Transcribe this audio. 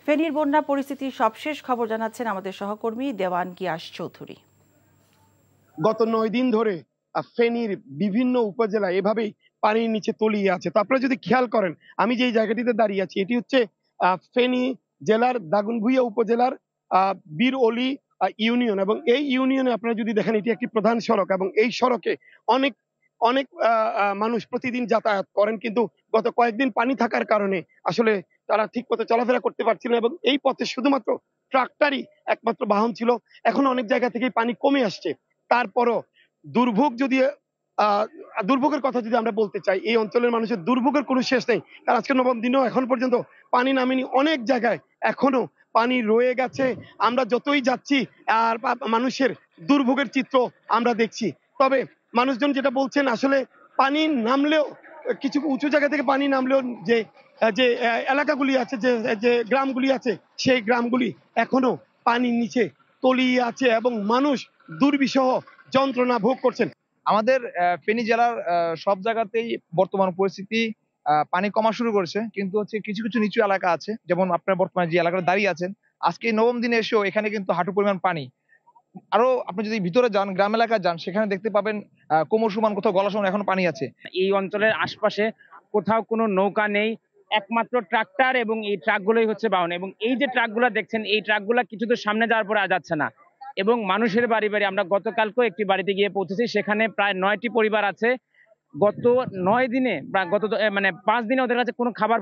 ফেনীর বন্যা পরিস্থিতির সবশেষ খবর জানাচ্ছেন আমাদের সহকর্মী দেওয়ান গিয়াস চৌধুরী। গত 9 দিন ধরে ফেনীর বিভিন্ন উপজেলা এভাবেই পানির নিচে তলিয়ে আছে। তো আপনারা যদি খেয়াল করেন, আমি যে জায়গাটিতে দাঁড়িয়ে আছি এটি হচ্ছে ফেনী জেলার দাগনভূঞা উপজেলার বীর অলি ইউনিয়ন, এবং এই ইউনিয়নে আপনারা যদি দেখেন এটি একটি প্রধান সড়ক, এবং এই সড়কে অনেক অনেক মানুষ প্রতিদিন যাতায়াত করেন, কিন্তু গত কয়েকদিন পানি থাকার কারণে আসলে তারা ঠিক মতো চলাফেরা করতে পারছিল না, এবং এই পথে শুধুমাত্র ট্রাক্টরই একমাত্র বাহন ছিল। এখন অনেক জায়গা থেকেই পানি কমে আসছে। তারপরও দুর্ভোগ যদি দুর্ভোগের কথা যদি আমরা বলতে চাই, এই অঞ্চলের মানুষের দুর্ভোগের কোনো শেষ নেই। কারণ আজকে 9ম দিনেও এখন পর্যন্ত পানি নামেনি, অনেক জায়গায় এখনো পানি রয়ে গেছে। আমরা যতই যাচ্ছি আর মানুষের দুর্ভোগের চিত্র আমরা দেখছি। তবে মানুষজন যেটা বলছেন, আসলে পানি নামলেও কিছু উঁচু জায়গা থেকে পানি নামলেও যে যে এলাকাগুলি আছে, যে যে গ্রামগুলি আছে, সেই গ্রামগুলি এখনো পানির নিচে তলিয়ে আছে এবং মানুষ দুর্বিষহ যন্ত্রণা ভোগ করছেন। আমাদের ফেনী জেলার সব জায়গাতেই বর্তমান পরিস্থিতি পানি কমা শুরু করেছে, কিন্তু হচ্ছে কিছু কিছু নিচু এলাকা আছে, যেমন আপনার বর্তমানে যে এলাকাটা দাঁড়িয়ে আছেন, আজকে 9ম দিনে এসেও এখানে কিন্তু হাঁটু পরিমাণ পানি। আরো আপনি যদি ভিতরে যান, গ্রাম এলাকায় যান, সেখানে দেখতে পাবেন কোমর সমান, কোথাও গলা সমান এখনো পানি আছে। এই অঞ্চলের আশপাশে কোথাও কোনো নৌকা নেই, একমাত্র ট্রাক্টর এবং এই ট্রাকগুলোই হচ্ছে বাহন। এবং এই যে ট্রাকগুলো দেখছেন, এই ট্রাকগুলো কিছু দূর সামনে যাওয়ার পরে যাচ্ছে না, এবং মানুষের বাড়ি বাড়ি আমরা গতকালকেও একটি বাড়িতে গিয়ে পৌঁছেছি, সেখানে প্রায় 9টি পরিবার আছে। গত 9 দিনে বা গত 5 দিনে ওদের কাছে কোনো খাবার